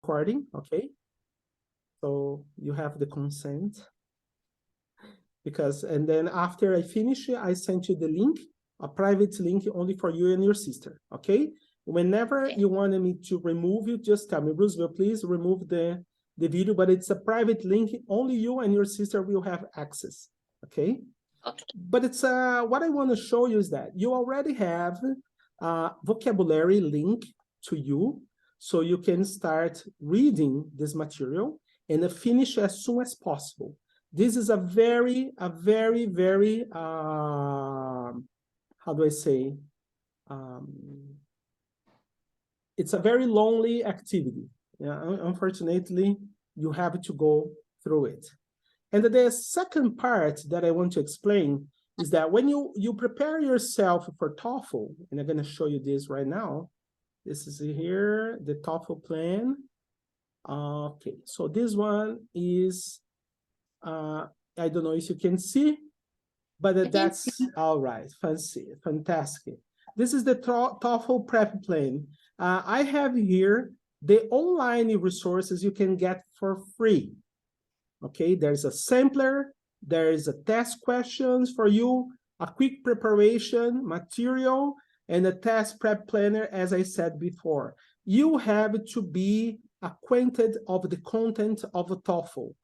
recording, okay? So you have the consent. And then after I finish, I sent you the link, a private link only for you and your sister, okay? Whenever you wanted me to remove it, just tell me, Roosevelt, please remove the video, but it's a private link, only you and your sister will have access, okay? Okay. But it's what I want to show you is that you already have a vocabulary link to you, so you can start reading this material and finish as soon as possible. This is a very, very, how do I say? It's a very lonely activity. Yeah, unfortunately, you have to go through it. And the second part that I want to explain is that when you prepare yourself for TOEFL, and I'm going to show you this right now. This is here, the TOEFL plan. Okay, so this one is, I don't know if you can see, but that's all right. Fantastic. This is the TOEFL prep plan. I have here the online resources you can get for free. Okay, there's a sampler, there is a test questions for you, a quick preparation material, and a test prep planner, as I said before. You have to be acquainted of the content of a TOEFL.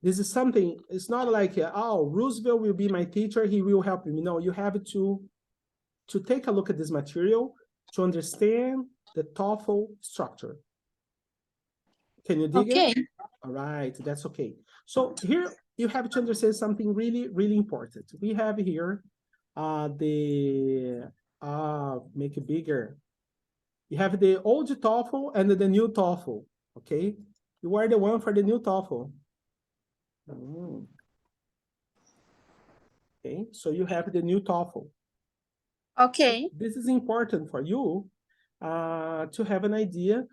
This is something, it's not like, oh, Roosevelt will be my teacher, he will help me. No, you have to take a look at this material to understand the TOEFL structure. Can you dig it? All right, that's okay. So here you have to understand something really, really important. We have here make it bigger. You have the old TOEFL and the new TOEFL, okay? You are the one for the new TOEFL. Okay, so you have the new TOEFL. Okay. This is important for you to have an idea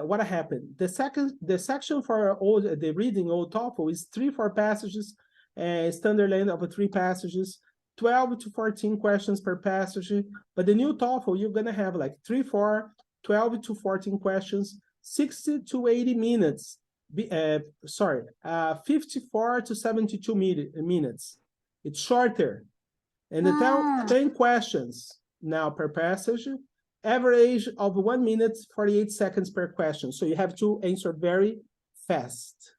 what happened. The section for the reading old TOEFL is 3-4 passages, standard length of 3 passages, 12 to 14 questions per passage. But the new TOEFL, you're gonna have like 3-4, 12 to 14 questions, 60 to 80 minutes. 54 to 72 minutes. It's shorter. And the 10 questions now per passage, average of 1 minute, 48 seconds per question. So you have to answer very fast.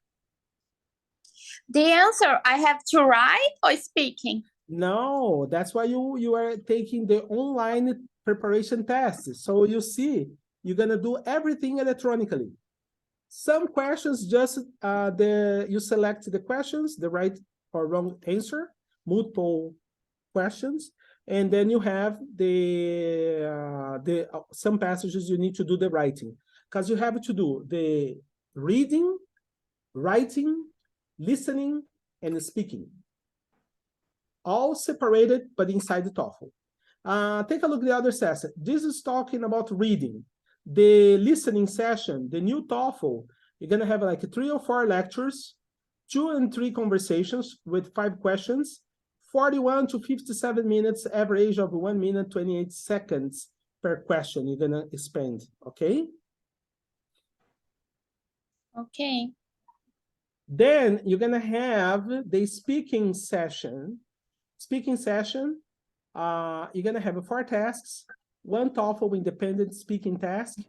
The answer, I have to write or speaking? No, that's why you are taking the online preparation test. So you see, you're gonna do everything electronically. Some questions just you select the questions, the right or wrong answer, multiple questions, and then you have some passages you need to do the writing, because you have to do the reading, writing, listening, and speaking, all separated but inside the TOEFL. Take a look at the other session. This is talking about reading. The listening session, the new TOEFL, you're gonna have like 3 or 4 lectures, 2 and 3 conversations with 5 questions, 41 to 57 minutes, average of 1 minute, 28 seconds per question you're gonna spend, okay? Okay. Then you're gonna have the speaking session. You're gonna have 4 tasks, 1 TOEFL independent speaking task,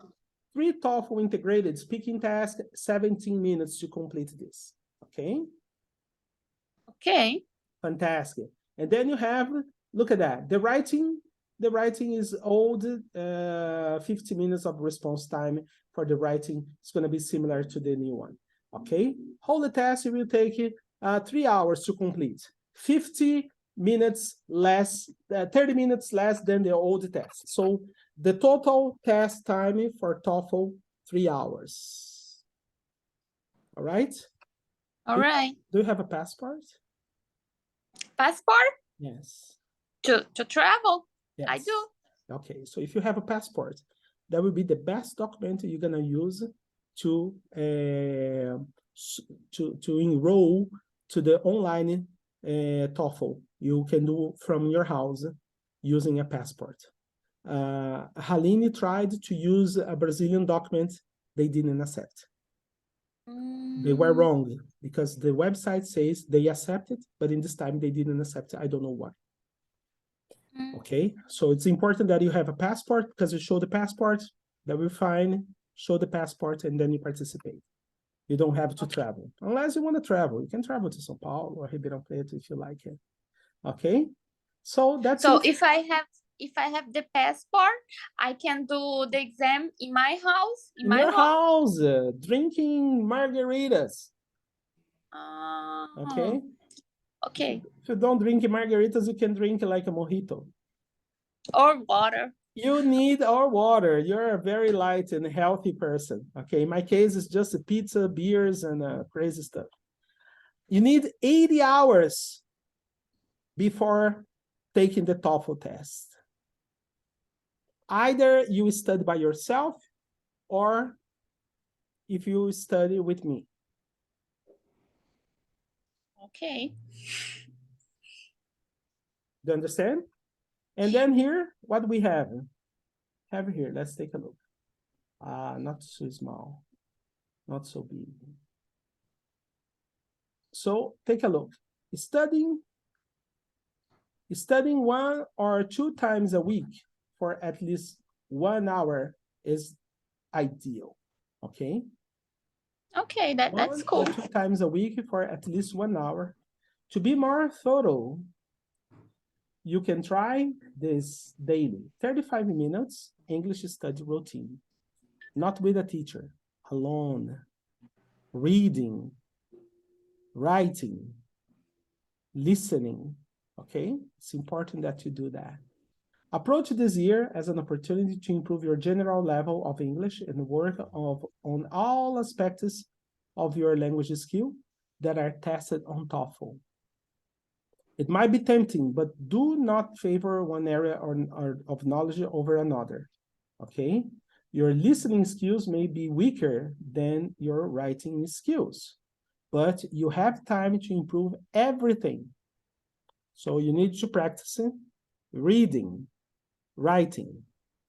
3 TOEFL integrated speaking tasks, 17 minutes to complete this, okay? Okay. Fantastic. And then you have, look at that, the writing is old, 50 minutes of response time for the writing. It's gonna be similar to the new one, okay? Whole the test will take 3 hours to complete, 50 minutes less, 30 minutes less than the old test. So the total test time for TOEFL, 3 hours. All right? All right. Do you have a passport? Passport? Yes. To travel? Yes. I do. Okay, so if you have a passport, that will be the best document you're gonna use to enroll to the online TOEFL. You can do from your house using a passport. Haline tried to use a Brazilian document they didn't accept. They were wrong because the website says they accepted, but in this time they didn't accept it. I don't know why. Okay, so it's important that you have a passport because you show the passport, that will fine, show the passport, and then you participate. You don't have to travel. Unless you want to travel, you can travel to São Paulo or Ribeirão Preto if you like it. Okay, so that's So it. if I have the passport, I can do the exam in my house, In your house, drinking margaritas. Okay. Okay. If you don't drink margaritas, you can drink like a mojito. Or water. You need our water. You're a very light and healthy person. Okay, in my case, it's just a pizza, beers, and crazy stuff. You need 80 hours before taking the Toefl test. Either you study by yourself, or if you study with me. Okay. Do you understand? And then here, what do we have? Here, let's take a look. Not so small, not so big. So take a look. Studying 1 or 2 times a week for at least 1 hour is ideal. Okay. Okay, that's cool. 1 or 2 times a week for at least 1 hour. To be more thorough, you can try this daily, 35 minutes English study routine, not with a teacher, alone, reading, writing, listening, okay? It's important that you do that. Approach this year as an opportunity to improve your general level of English and work on all aspects of your language skill that are tested on Toefl. It might be tempting, but do not favor one area of knowledge over another, okay? Your listening skills may be weaker than your writing skills, but you have time to improve everything. So you need to practice reading, writing,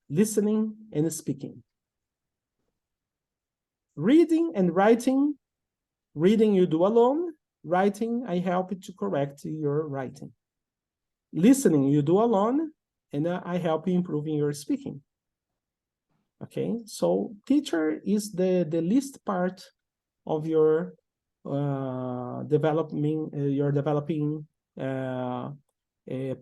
listening, and speaking. Reading and writing, reading you do alone, writing, I help you to correct your writing. Listening, you do alone, and I help you improving your speaking. Okay, so teacher is the least part of your developing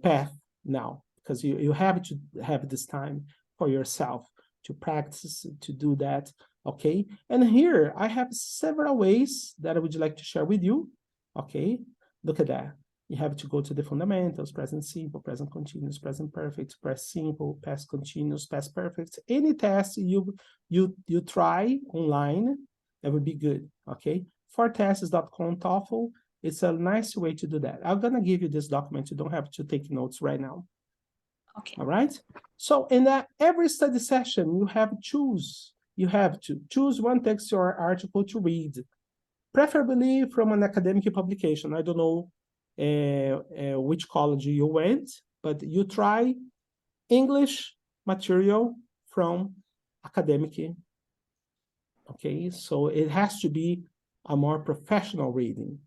path now, because you have to have this time for yourself to practice, to do that. Okay, and here I have several ways that I would like to share with you. Okay, look at that. You have to go to the fundamentals, present simple, present continuous, present perfect, past simple, past continuous, past perfect. Any test you try online, that would be good. Okay, fortests.com Toefl. It's a nice way to do that. I'm gonna give you this document. You don't have to take notes right now. Okay. All right. So in every study session, you have to choose one text or article to read, preferably from an academic publication. I don't know which college you went, but you try English material from academic. Okay, so it has to be a more professional reading.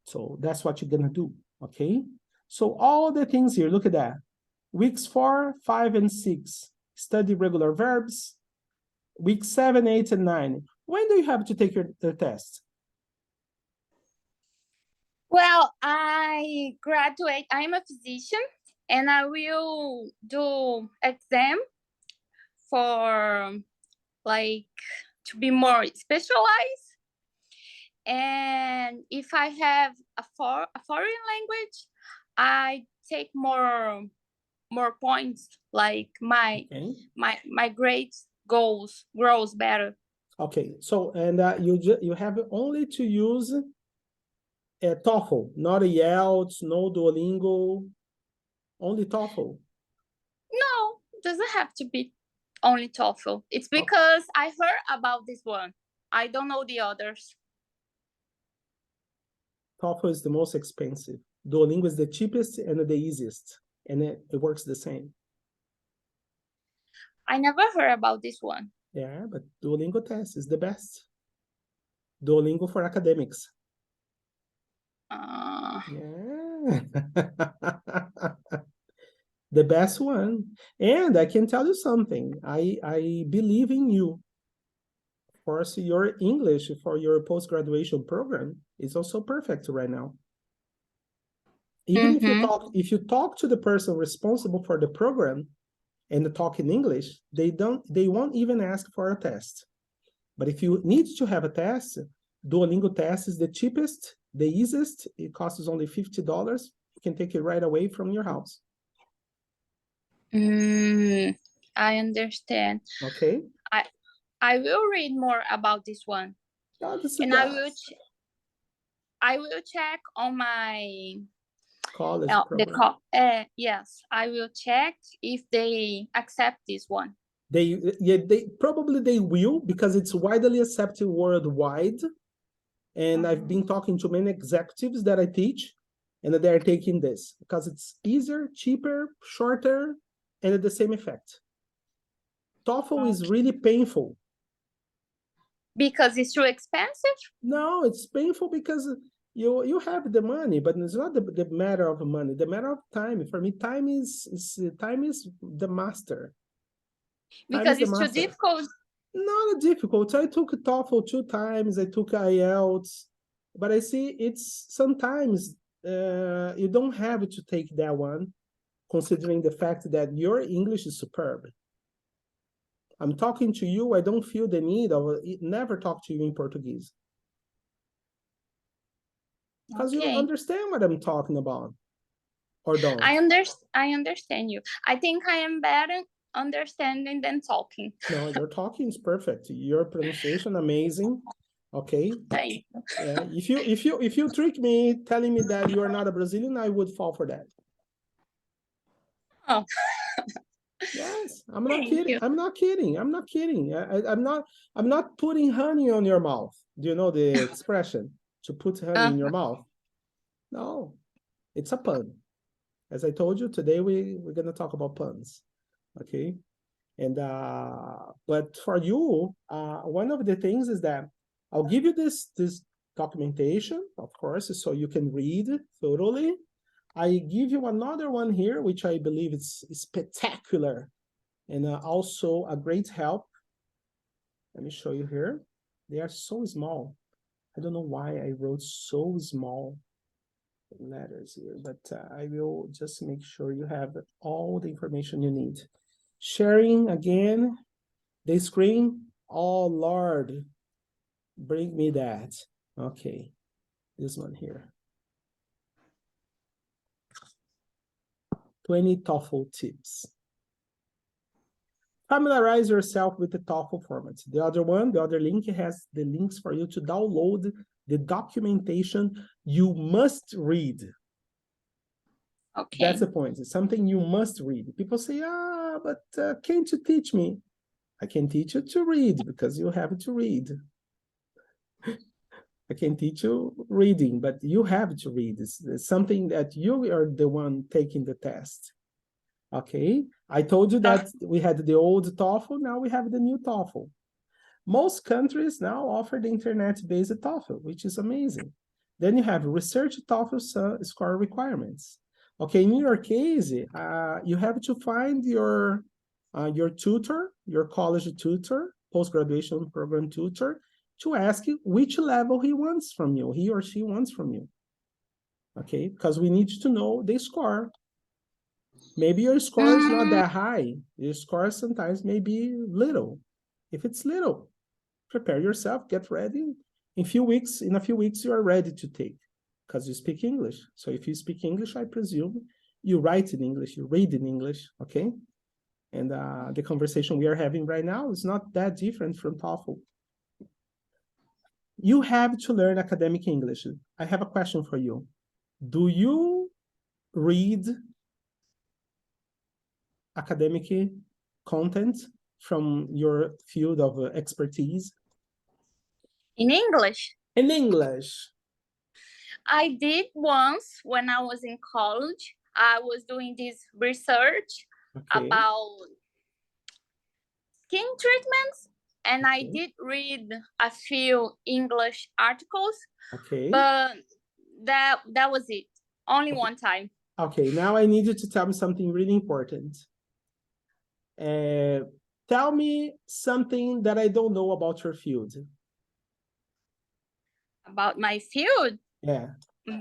So that's what you're gonna do, okay? So all the things here, look at that. Weeks 4, 5, and 6, study regular verbs. Week 7, 8, and 9. When do you have to take the test? Well, I graduate, I'm a physician, and I will do exam for like to be more specialized. And if I have a foreign language, I take more points, like my grades grows better. Okay, so and you have only to use Toefl, not a IELTS, no Duolingo, only Toefl. No, it doesn't have to be only Toefl. It's because I heard about this one. I don't know the others. Toefl is the most expensive. Duolingo is the cheapest and the easiest, and it works the same. I never heard about this one. Yeah, but Duolingo test is the best. Duolingo for academics. Yeah. The best one. And I can tell you something. I believe in you. Of course, your English for your post-graduation program is also perfect right now. Even if you talk to the person responsible for the program and talk in English, they won't even ask for a test. But if you need to have a test, Duolingo test is the cheapest, the easiest. It costs only $50. You can take it right away from your house. I understand. Okay. I will read more about this one. And I will check on my college program. Yes, I will check if they accept this one. They probably they will, because it's widely accepted worldwide. And I've been talking to many executives that I teach, and they're taking this because it's easier, cheaper, shorter, and at the same effect. TOEFL is really painful. Because it's too expensive? No, it's painful because you have the money, but it's not the matter of money, the matter of time. For me, time is the master. Because it's too difficult. Not difficult. I took TOEFL 2 times. I took IELTS, but I see it's sometimes you don't have to take that one, considering the fact that your English is superb. I'm talking to you. I don't feel the need of never talk to you in Portuguese. Because you understand what I'm talking about, or don't? I understand you. I think I am better understanding than talking. No, your talking is perfect. Your pronunciation amazing. Okay. Yeah. If you trick me telling me that you are not a Brazilian, I would fall for that. Oh. Yes, I'm not kidding. I'm not kidding. I'm not kidding. I'm not putting honey on your mouth. Do you know the expression to put honey in your mouth? No, it's a pun. As I told you, today we're gonna talk about puns. Okay. And but for you, one of the things is that I'll give you this documentation, of course, so you can read thoroughly. I give you another one here, which I believe is spectacular and also a great help. Let me show you here. They are so small. I don't know why I wrote so small letters here, but I will just make sure you have all the information you need. Sharing again, the screen. Oh, Lord, bring me that. Okay, this one here. 20 TOEFL tips. Familiarize yourself with the TOEFL format. The other link has the links for you to download the documentation you must read. Okay. That's the point. It's something you must read. People say, but can't you teach me? I can teach you to read because you have to read. I can teach you reading, but you have to read. It's something that you are the one taking the test. Okay, I told you that we had the old TOEFL, now we have the new TOEFL. Most countries now offer the internet-based TOEFL, which is amazing. Then you have research TOEFL score requirements. Okay, in your case, you have to find your tutor, your college tutor, post-graduation program tutor, to ask you which level he wants from you, he or she wants from you. Okay, because we need to know the score. Maybe your score is not that high. Your score sometimes may be little. If it's little, prepare yourself, get ready. In a few weeks, you are ready to take, because you speak English. So if you speak English, I presume you write in English, you read in English, okay? And the conversation we are having right now is not that different from TOEFL. You have to learn academic English. I have a question for you. Do you read academic content from your field of expertise? In English? In English. I did once when I was in college. I was doing this research about skin treatments. and I Okay. did read a few English articles, Okay. but that was it. Only Okay. one time. Okay, now I need you to tell me something really important. Tell me something that I don't know about your field. About my field, Yeah,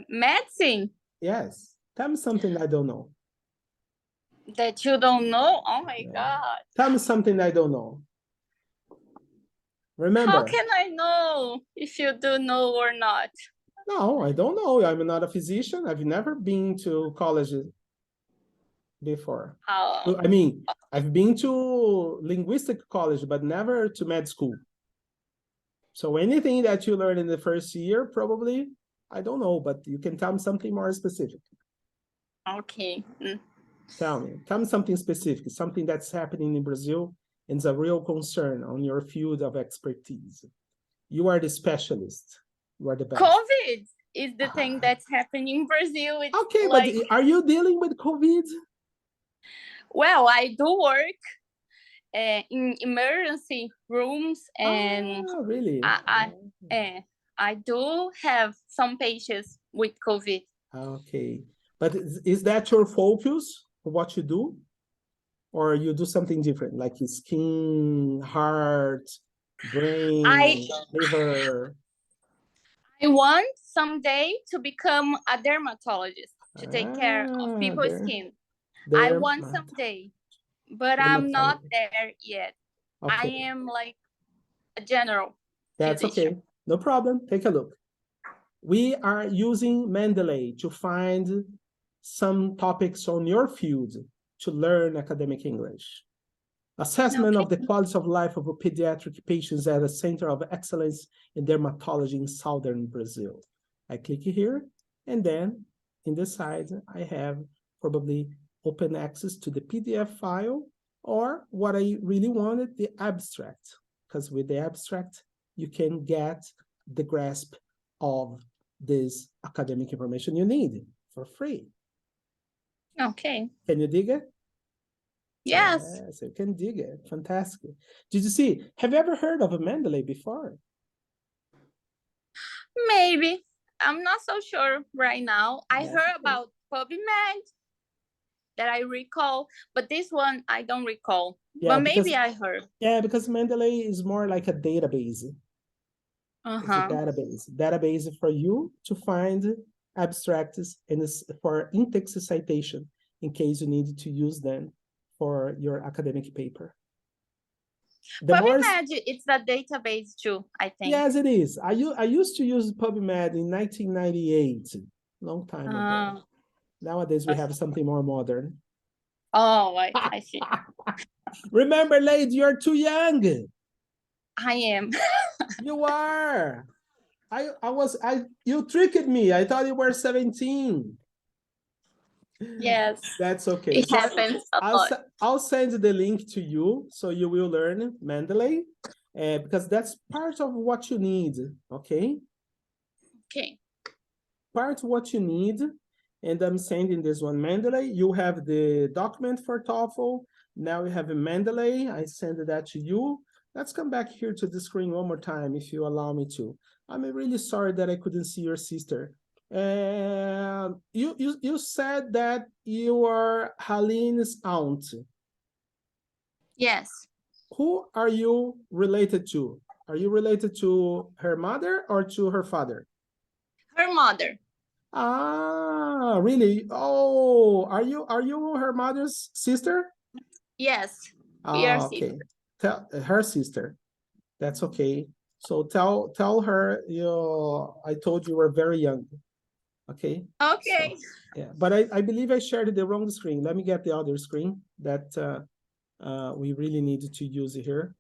medicine, yes. Tell me something I don't know. that you don't know. Oh my Yeah. God. Tell me something I don't know. How Remember. can I know if you do know or not? No, I don't know. I'm not a physician. I've never been to college before. Oh, I mean, I've been to linguistic college, but never to med school. So anything that you learn in the first year, probably, I don't know, but you can tell me something more specific. okay. Tell me something specific, something that's happening in Brazil and is a real concern on your field of expertise. You are the specialist. You are the best. COVID is the thing that's happening in Brazil. It's Okay, like, but are you dealing with COVID? well, I do work in emergency rooms, and Really? I do have some patients with COVID. Okay, but is that your focus for what you do? Or you do something different, like skin, heart, brain, liver? I want someday to become a dermatologist to take care of people's skin. I want someday, but I'm not there yet. I Okay, am like a general that's physician. okay. No problem. Take a look. We are using Mendeley to find some topics on your field to learn academic English. Assessment of the quality of life of pediatric patients at the Center of Excellence in Dermatology in Southern Brazil. I click here, and then in the side, I have probably open access to the PDF file, or what I really wanted, the abstract, because with the abstract, you can get the grasp of this academic information you need for free. Okay. Can you dig it? Yes. Yes, you can dig it. Fantastic. Did you see? Have you ever heard of a Mendeley before? Maybe. I'm not so sure right now. I That's heard okay. about PubMed that I recall, but this one I don't recall. Yeah, But maybe because I heard. yeah, because Mendeley is more like a database. It's a database for you to find abstracts and for in-text citation in case you need to use them for your academic paper. PubMed, it's a database too, I think. Yes, it is. I used to use PubMed in 1998, long time ago. Nowadays, we have something more modern. Oh, I see. Remember, lady, you're too young. I am. You are. You tricked me. I thought you were 17. Yes. That's okay. It happens a lot. I'll send the link to you so you will learn Mendeley, because that's part of what you need, okay? Okay. Part of what you need, and I'm sending this one, Mendeley. You have the document for TOEFL. Now you have a Mendeley. I send that to you. Let's come back here to the screen one more time, if you allow me to. I'm really sorry that I couldn't see your sister. You said that you are Haline's aunt. Yes. Who are you related to? Are you related to her mother or to her father? Her mother. Ah, really? Oh, are you her mother's sister? Yes. We are Okay. Tell her sister. That's okay. So tell her I told you were very young. Okay. Okay. So, yeah, but I believe I shared the wrong screen. Let me get the other screen that we really need to use here.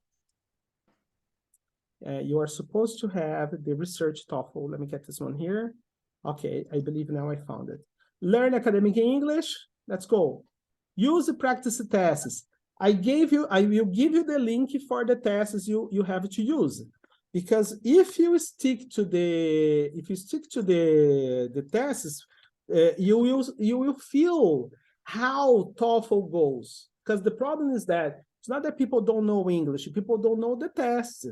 You are supposed to have the research TOEFL. Let me get this one here. Okay, I believe now I found it. Learn academic English. Let's go. Use the practice tests. I will give you the link for the tests you have to use. Because if you stick to the tests, you will feel how TOEFL goes. Because the problem is that It's not that people don't know English, people don't know the test.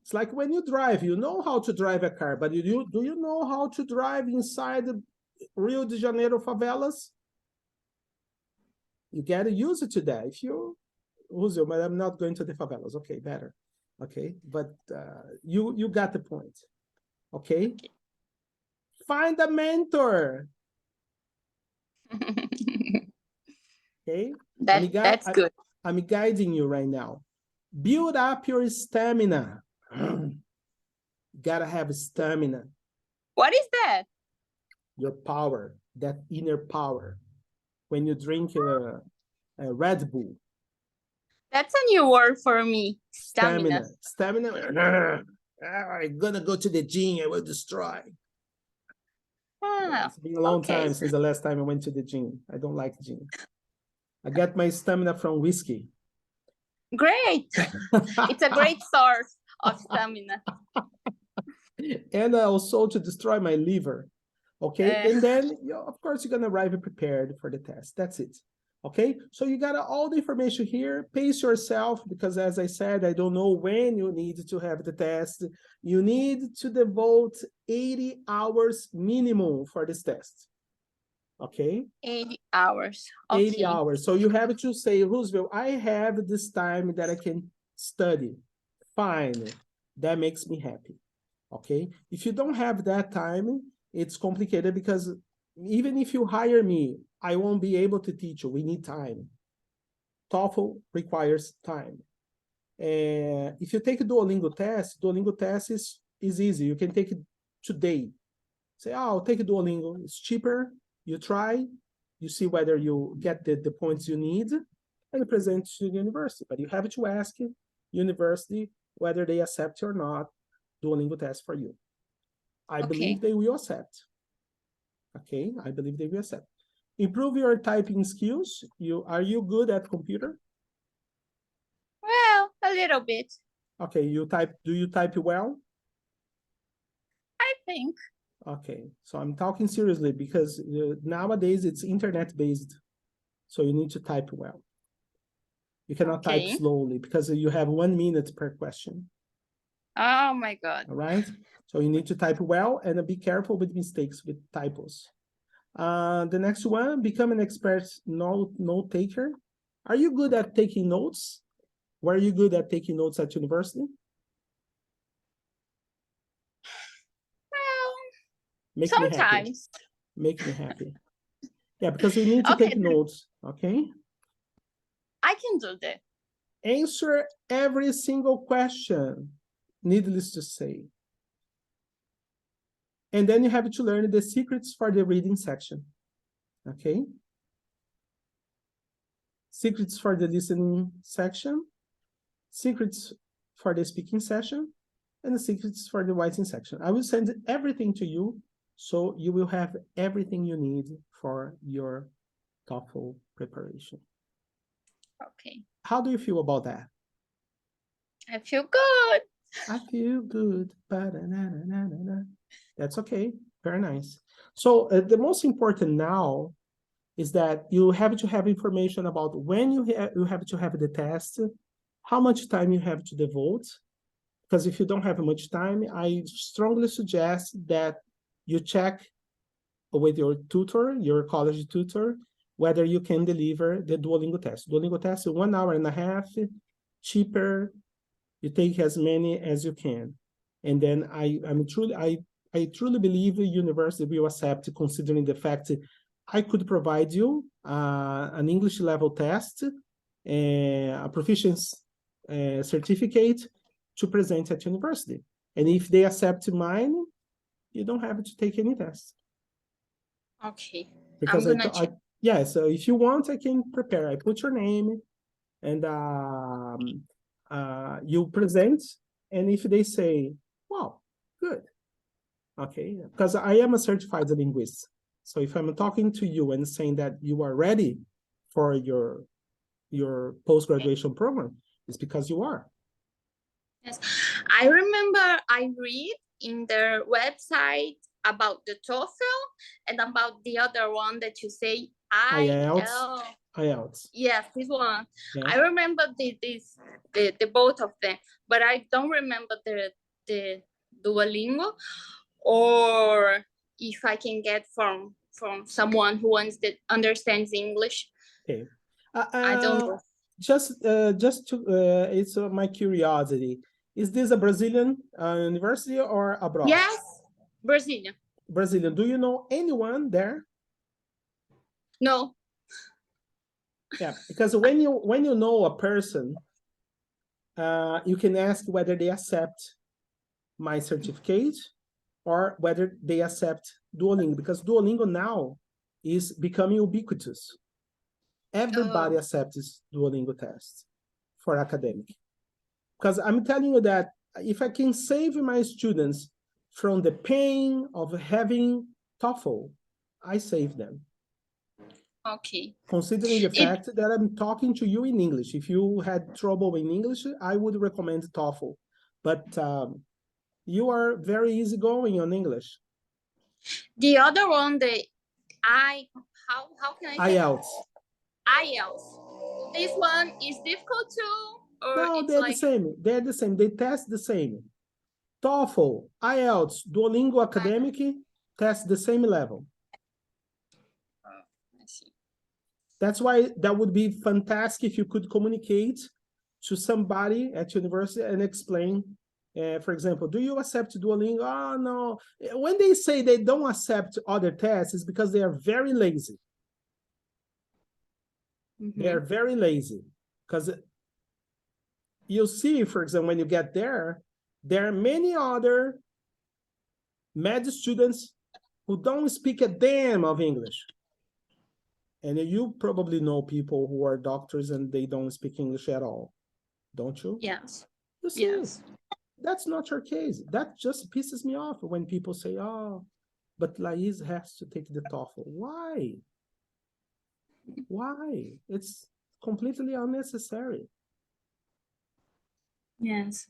It's like when you drive, you know how to drive a car, but do you know how to drive inside the Rio de Janeiro favelas? You get used to that. If you, Roosevelt, but I'm not going to the favelas. Okay, better. Okay, but you got the point. Okay? Find a mentor. Okay? That's good. I'm guiding you right now. Build up your stamina. Gotta have stamina. What is that? Your power, that inner power. When you drink a Red Bull. That's a new word for me. Stamina. Stamina. I'm gonna go to the gym. I will destroy. It's been a long time since the last time I went to the gym. I don't like gym. I get my stamina from whiskey. Great. It's a great source of stamina. And also to destroy my liver. Okay. And then, of course, you're going to arrive prepared for the test. That's it. Okay. So you got all the information here. Pace yourself because, as I said, I don't know when you need to have the test. You need to devote 80 hours minimum for this test. Okay. 80 hours. Okay. 80 hours. So you have to say, Roosevelt, I have this time that I can study. Fine. That makes me happy. Okay. If you don't have that time, it's complicated because even if you hire me, I won't be able to teach you. We need time. TOEFL requires time. If you take a Duolingo test is easy. You can take it today. Say, oh, I'll take a Duolingo. It's cheaper. You try. You see whether you get the points you need and present to the university. But you have to ask university whether they accept or not Duolingo test for you. I believe they will accept. Okay, I believe they will accept. Improve your typing skills. Are you good at computer? Well, a little bit. Okay, do you type well? I think. Okay, so I'm talking seriously because nowadays it's internet-based. So you need to type well. You cannot type slowly because you have 1 minute per question. Oh my God. All right. So you need to type well and be careful with mistakes, with typos. The next one, become an expert note taker. Are you good at taking notes? Were you good at taking notes at university? Well, sometimes. Make me happy. Yeah, because we need to take notes. Okay. I can do that. Answer every single question, needless to say. And then you have to learn the secrets for the reading section. Okay. Secrets for the listening section, secrets for the speaking session, and the secrets for the writing section. I will send everything to you, so you will have everything you need for your TOEFL preparation. Okay. How do you feel about that? I feel good. I feel good. That's okay. Very nice. So the most important now is that you have to have information about when you have to have the test, how much time you have to devote. Because if you don't have much time, I strongly suggest that you check with your tutor, your college tutor, whether you can deliver the Duolingo test. Duolingo test is 1 hour and a half, cheaper. You take as many as you can. And then I truly believe the university will accept, considering the fact I could provide you an English level test, a proficiency certificate to present at university. And if they accept mine, you don't have to take any test. Okay. Because yeah, so if you want, I can prepare. I put your name and you present. And if they say, wow, good. Okay, because I am a certified linguist. So if I'm talking to you and saying that you are ready for your post-graduation program, it's because you are. Yes, I remember I read in their website about the TOEFL and about the other one that you say IELTS. IELTS. Yes, this one. Yeah. I remember the both of them, but I don't remember the Duolingo, or if I can get from someone who understands English. Okay. I don't know. Just to it's my curiosity. Is this a Brazilian university or abroad? Yes, Brazilian. Brazilian. Do you know anyone there? No. Yeah, because when you know a person, you can ask whether they accept my certificate or whether they accept Duolingo, because Duolingo now is becoming ubiquitous. Everybody accepts Duolingo tests for academic. Because I'm telling you that if I can save my students from the pain of having TOEFL, I save them. Okay. Considering the fact that I'm talking to you in English. If you had trouble in English, I would recommend TOEFL. But you are very easygoing on English. The other one, how can I say? IELTS. IELTS. This one is difficult too, or No, it's they're like... the same. They're the same. They test the same. TOEFL, IELTS, Duolingo Academic test the same level. I see. That's why that would be fantastic if you could communicate to somebody at university and explain, for example, do you accept Duolingo? Oh, no. When they say they don't accept other tests, it's because they are very lazy. They are very lazy. Because you'll see, for example, when you get there are many other med students who don't speak a damn of English. And you probably know people who are doctors and they don't speak English at all, don't you? Yes. You see, yes. That's not your case. That just pisses me off when people say, oh, but Lais has to take the TOEFL. Why? Why? It's completely unnecessary. Yes,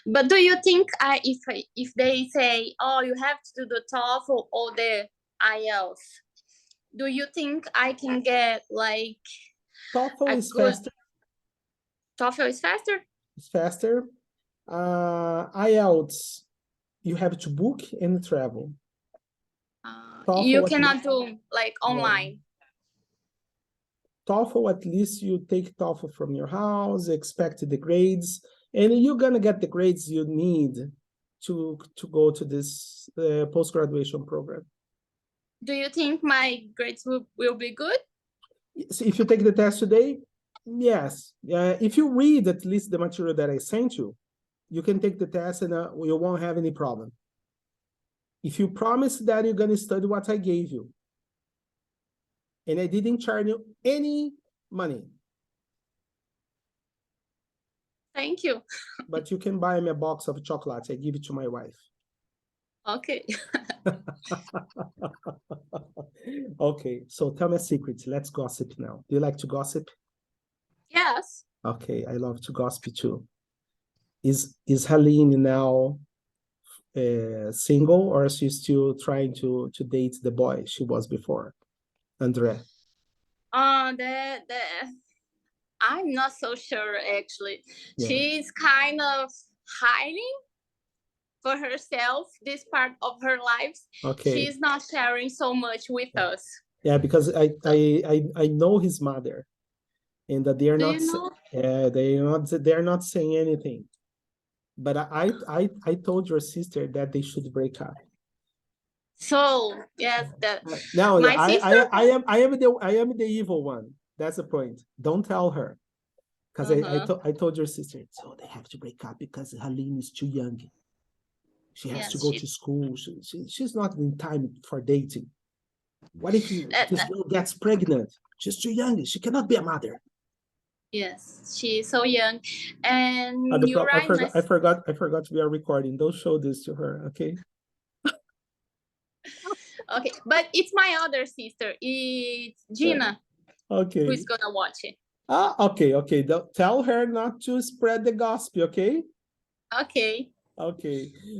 but do you think if they say, oh, you have to do the TOEFL or the IELTS, do you think I can get like TOEFL is faster. TOEFL is faster? It's faster. IELTS, you have to book and travel. You cannot do like online. TOEFL, at least you take TOEFL from your house, expect the grades, and you're gonna get the grades you need to go to this post-graduation program. Do you think my grades will be good? So if you take the test today, yes. If you read at least the material that I sent you, you can take the test and you won't have any problem. If you promise that you're gonna study what I gave you, and I didn't charge you any money. Thank you. But you can buy me a box of chocolates. I give it to my wife. Okay. Okay, so tell me a secret. Let's gossip now. Do you like to gossip? Yes. Okay, I love to gossip too. Is Helene now single, or is she still trying to date the boy she was before, Andre? I'm not so sure actually. Yeah. She's kind of hiding for herself this part of her life. Okay. She's not sharing so much with us. Yeah, because I know his mother, and that they are not. They're not saying anything. But I told your sister that they should break up. So yes, now my sister. I am the evil one. That's the point. Don't tell her, because I told your sister. So they have to break up because Helene is too young. She has to go to school. She's not in time for dating. What if this girl gets pregnant? She's too young. She cannot be a mother. Yes, she's so young, and you're right. I forgot we are recording. Don't show this to her, okay? Okay, but it's my other sister. It's Gina. Okay. Who's gonna watch it? Okay. Tell her not to spread the gossip, okay? Okay. Okay.